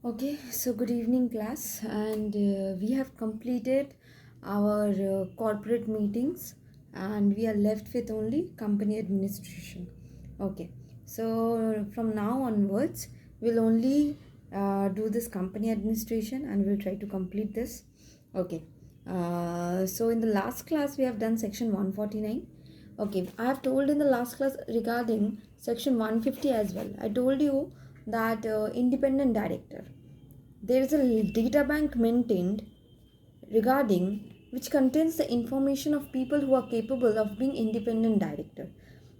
Okay, so good evening, class, and we have completed our corporate meetings, and we are left with only company administration. Okay, so from now onwards, we'll only do this company administration, and we'll try to complete this. Okay, so in the last class, we have done section 149. Okay, I have told in the last class regarding section 150 as well. I told you that independent director, there is a data bank maintained regarding which contains the information of people who are capable of being independent director.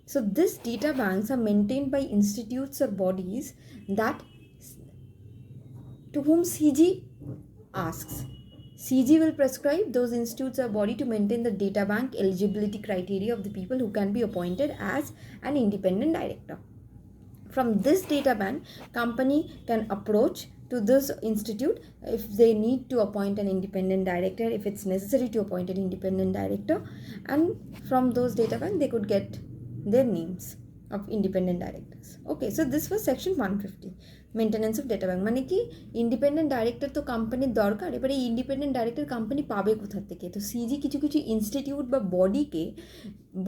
So these data banks are maintained by institutes or bodies that to whom CG asks. CG will prescribe those institutes or body to maintain the data bank eligibility criteria of the people who can be appointed as an independent director. From this data bank, company can approach to this institute if they need to appoint an independent director, if it's necessary to appoint an independent director, and from those data bank they could get their names of independent directors. Okay, so this was section 150, maintenance of data bank. মানে কি, independent director তো কোম্পানির দরকার, এবারে এই independent director company পাবে কোথা থেকে? তো সিজি কিছু কিছু ইনস্টিটিউট বা বডিকে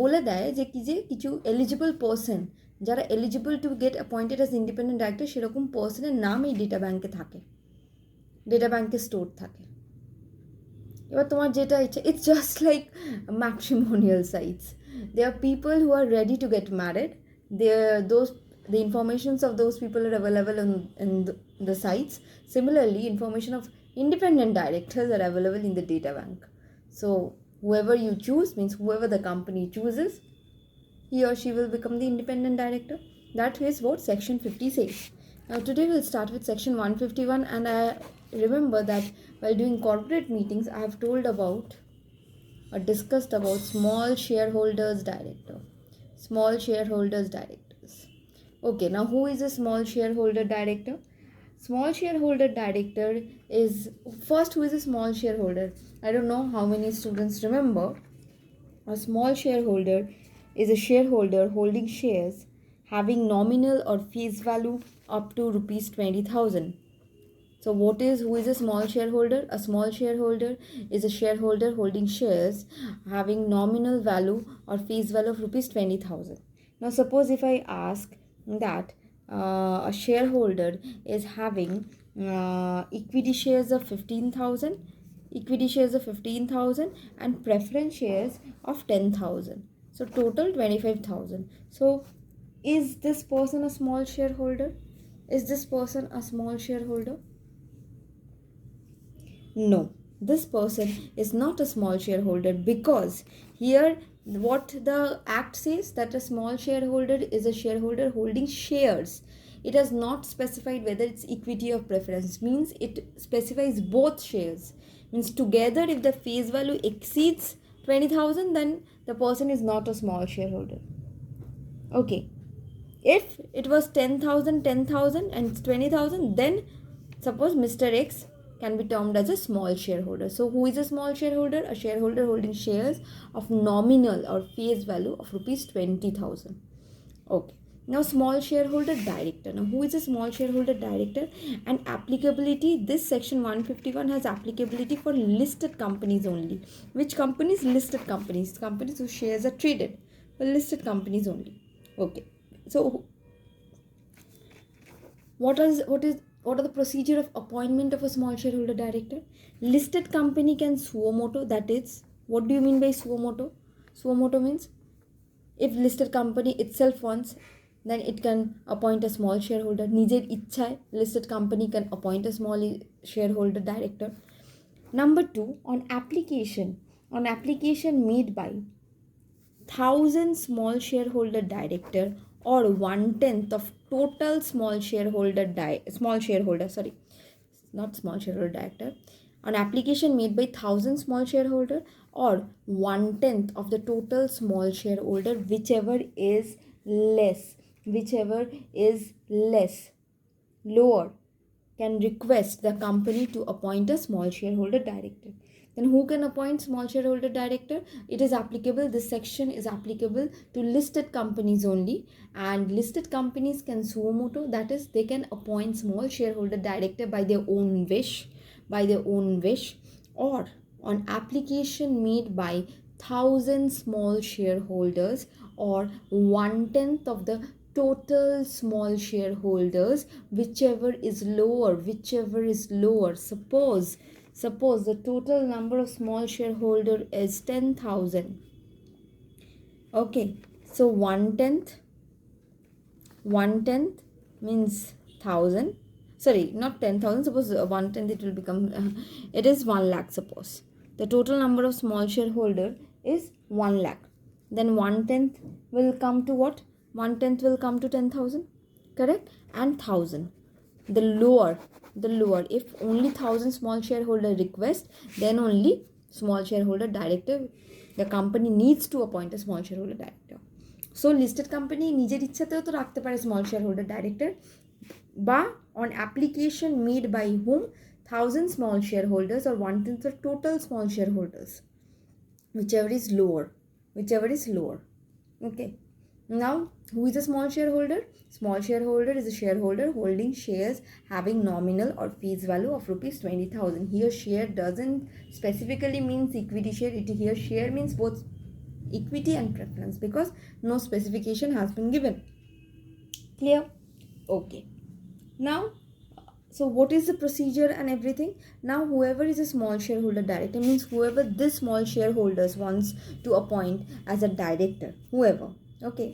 বলে দেয় যে কিছু এলিজিবল পার্সন যারা eligible to get appointed as independent director সেরকম পার্সনের নাম এই ডেটা ব্যাঙ্কে থাকে, ডেটা ব্যাঙ্কে স্টোর থাকে। এবার তোমার যেটা ইচ্ছা, it's just like matrimonial sites. They are people who are ready to get married, the informations of those people are available in the sites. Similarly, information of independent directors are available in the data bank. So whoever you choose, means whoever the company chooses, he or she will become the independent director. That is what section 50 says. Now today we'll start with section 151, and I remember that while doing corporate meetings I have told about or discussed about small shareholders director. Small shareholders directors. Okay, now who is a small shareholder director? Small shareholder director is, first, who is a small shareholder? I don't know how many students remember. A small shareholder is a shareholder holding shares having nominal or face value up to rupees 20,000. So who is a small shareholder? A small shareholder is a shareholder holding shares having nominal value or face value of rupees 20,000. Now suppose if I ask that a shareholder is having equity shares of 15,000, and preference shares of 10,000. So total 25,000. So is this person a small shareholder? Is this person a small shareholder? No, this person is not a small shareholder, because here what the act says, that a small shareholder is a shareholder holding shares. It has not specified whether it's equity or preference, means it specifies both shares. Means together, if the face value exceeds 20,000, then the person is not a small shareholder. Okay, if it was 10,000 and 20,000, then suppose Mr. X can be termed as a small shareholder. So who is a small shareholder? A shareholder holding shares of nominal or face value of rupees 20,000. Okay. Now small shareholder director. Now who is a small shareholder director? And applicability, this section 151 has applicability for listed companies only. Which companies? Listed companies. Companies whose shares are traded. For listed companies only. Okay. So what are the procedure of appointment of a small shareholder director? Listed company can suo motu. That is, what do you mean by suo motu? Suo motu means if listed company itself wants, then it can appoint a small shareholder. Nijer ichchai listed company can appoint a small shareholder director. Number 2, on application made by 1,000 small shareholder director or 1/10 of total small shareholder director, an application made by 1,000 small shareholder or 1/10 of the total small shareholder, whichever is lower, can request the company to appoint a small shareholder director. Then who can appoint small shareholder director? It is applicable, this section is applicable to listed companies only, and listed companies can suo motu, that is they can appoint small shareholder director by their own wish, or on application made by 1,000 small shareholders or 1/10 of the total small shareholders, whichever is lower. Suppose the total number of small shareholder is 10,000. Okay, so 1/10 means 1,000. Sorry, not 10,000. Suppose 1/10, it will become it is 1 lakh. Suppose the total number of small shareholder is 1 lakh. Then 1/10 will come to what? 1/10 will come to 10,000, correct? And 1,000. The lower, if only 1,000 small shareholder request, then only small shareholder director, the company needs to appoint a small shareholder director. So listed company নিজের ইচ্ছাতেও তো রাখতে পারে small shareholder director, বা on application made by whom 1,000 small shareholders or 1/10 of total small shareholders, whichever is lower. Okay, now who is a small shareholder? Small shareholder is a shareholder holding shares having nominal or face value of rupees 20,000. Here share doesn't specifically means equity share. Here share means both equity and preference, because no specification has been given. Clear? Okay. Now, so what is the procedure and everything? Now whoever is a small shareholder director means whoever this small shareholders wants to appoint as a director, whoever. Okay,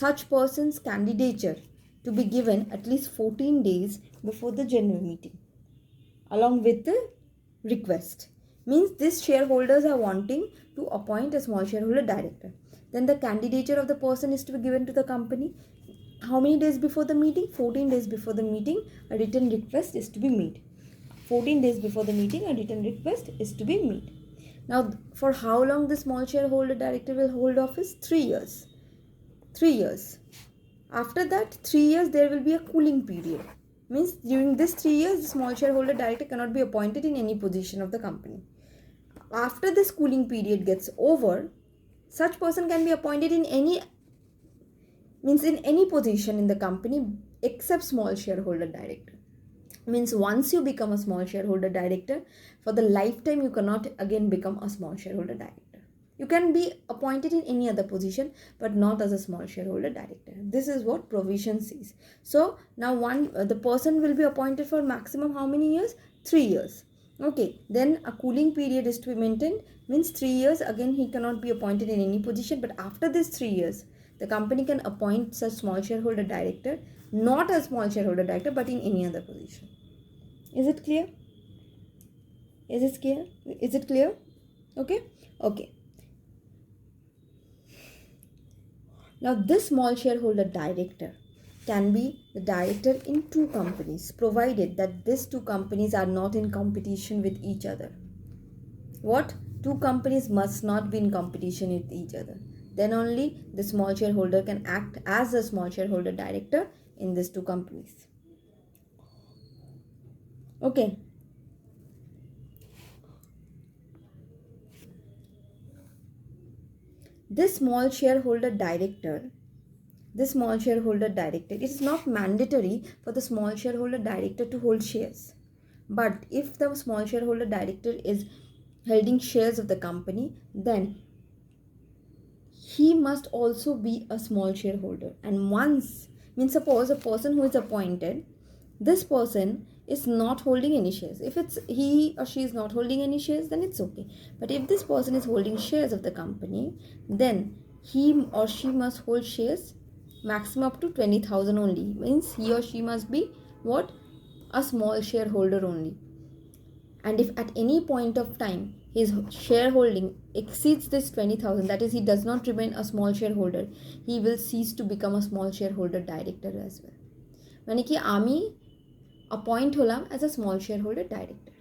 such person's candidature to be given at least 14 days before the general meeting along with the request. Means these shareholders are wanting to appoint a small shareholder director. Then the candidature of the person is to be given to the company. How many days before the meeting? 14 days before the meeting, a written request is to be made. 14 days before the meeting, a written request is to be made. Now, for how long the small shareholder director will hold office? 3 years. 3 years. After that 3 years, there will be a cooling period. Means during this 3 years, the small shareholder director cannot be appointed in any position of the company. After this cooling period gets over, such person can be appointed in any position in the company except small shareholder director. Means once you become a small shareholder director, for the lifetime you cannot again become a small shareholder director. You can be appointed in any other position, but not as a small shareholder director. This is what provision says. So now the person will be appointed for maximum how many years? 3 years. Okay, then a cooling period is to be maintained. Means 3 years again he cannot be appointed in any position, but after this 3 years, the company can appoint such small shareholder director, not as small shareholder director, but in any other position. Is it clear? Okay. Now this small shareholder director can be the director in 2 companies, provided that these 2 companies are not in competition with each other. What? 2 companies must not be in competition with each other. Then only the small shareholder can act as a small shareholder director in these 2 companies. Okay. This small shareholder director, it is not mandatory for the small shareholder director to hold shares. But if the small shareholder director is holding shares of the company, then he must also be a small shareholder. And once, means suppose a person who is appointed, this person is not holding any shares. If it's he or she is not holding any shares, then it's okay. But if this person is holding shares of the company, then he or she must hold shares maximum up to 20,000 only. Means he or she must be what? A small shareholder only. And if at any point of time his shareholding exceeds this 20,000, that is he does not remain a small shareholder, he will cease to become a small shareholder director as well. মানে কি আমি appoint হলাম as a small shareholder director.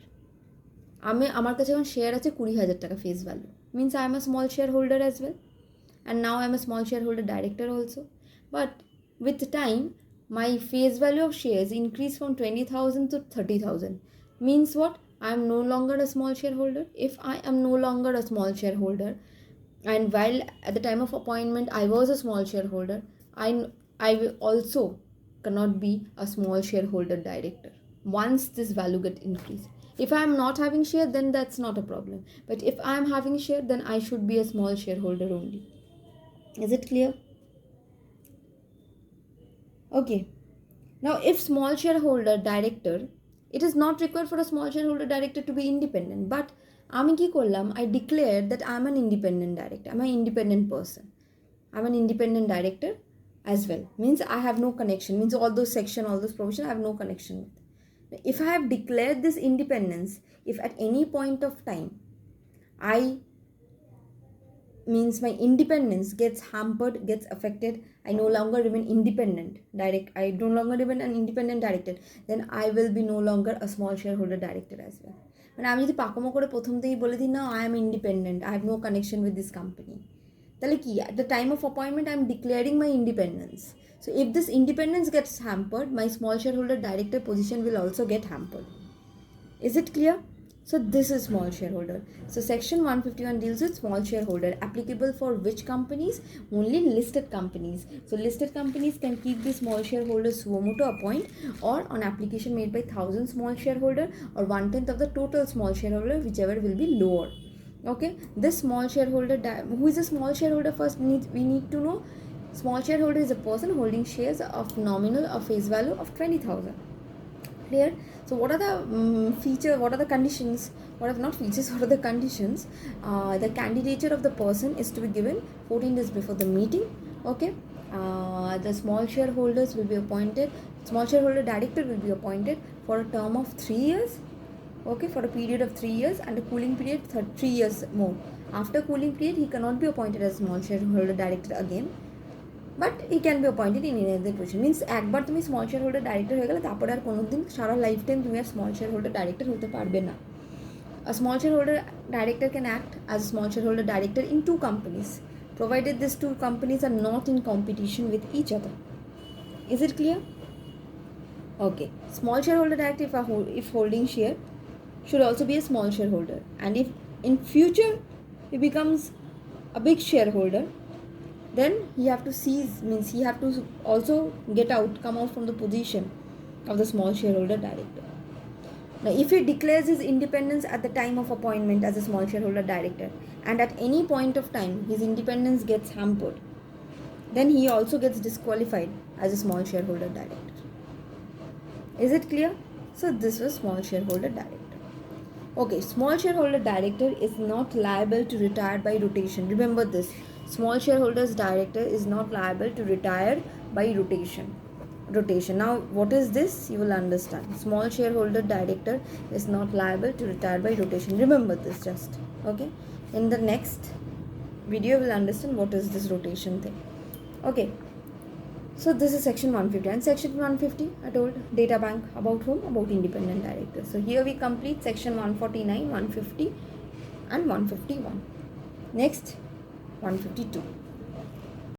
আমার কাছে এখন share আছে 20,000 টাকা face value. Means I am a small shareholder as well. And now I am a small shareholder director also. But with time, my face value of shares increased from 20,000 to 30,000. Means what? I am no longer a small shareholder. If I am no longer a small shareholder, and while at the time of appointment I was a small shareholder, I will also cannot be a small shareholder director once this value get increased. If I am not having share, then that's not a problem. But if I am having share, then I should be a small shareholder only. Is it clear? Okay. Now, if small shareholder director, it is not required for a small shareholder director to be independent. But আমি কি করলাম, I declared that I'm an independent director. I'm an independent person. I'm an independent director as well. Means I have no connection. Means all those section, all those provision, I have no connection with. If I have declared this independence, if at any point of time I means my independence gets hampered, gets affected, I no longer remain independent direct, I no longer remain an independent director, then I will be no longer a small shareholder director as well. মানে আমি যদি পাকামো করে প্রথম থেকেই বলে দিই না I am independent, I have no connection with this company, তাহলে কি at the time of appointment I am declaring my independence. So if this independence gets hampered, my small shareholder director position will also get hampered. Is it clear? So this is small shareholder. So section 151 deals with small shareholder, applicable for which companies? Only listed companies. So listed companies can keep the small shareholders suo motu appoint, or on application made by 1,000 small shareholder or 1/10 of the total small shareholder, whichever will be lower. Okay, this small shareholder, who is a small shareholder? First we need to know small shareholder is a person holding shares of nominal or face value of 20,000. Clear? So what are the feature, what are the conditions, what are not features, what are the conditions? The candidature of the person is to be given 14 days before the meeting. Okay, the small shareholders will be appointed, small shareholder director will be appointed for a term of 3 years. Okay, for a period of 3 years, and a cooling period 3 years more. After cooling period he cannot be appointed as small shareholder director again, but E can be appointed in any other position. Means একবার তুমি small share holder director হয়ে গেলে তারপরে আর কোনো দিন সারা life time তুমি আর small share holder director হতে পারবে না। A small shareholder director can act as a small shareholder director in 2 companies, provided these 2 companies are not in competition with each other. Is it clear? Okay. Small shareholder director, if holding share, should also be a small shareholder, and if in future he becomes a big shareholder, then he have to cease, means he have to also get out, come out from the position of the small shareholder director. Now if he declares his independence at the time of appointment as a small shareholder director, and at any point of time his independence gets hampered, then he also gets disqualified as a small shareholder director. Is it clear? So this was small shareholder director. Okay, small shareholder director is not liable to retire by rotation. Remember this. Small shareholders director is not liable to retire by rotation. Now what is this? You will understand. Small shareholder director is not liable to retire by rotation. Remember this just. Okay. In the next video you will understand what is this rotation thing. Okay. So this is section 150, and section 150 I told data bank about whom? About independent directors. So here we complete section 149, 150 and 151. Next 152.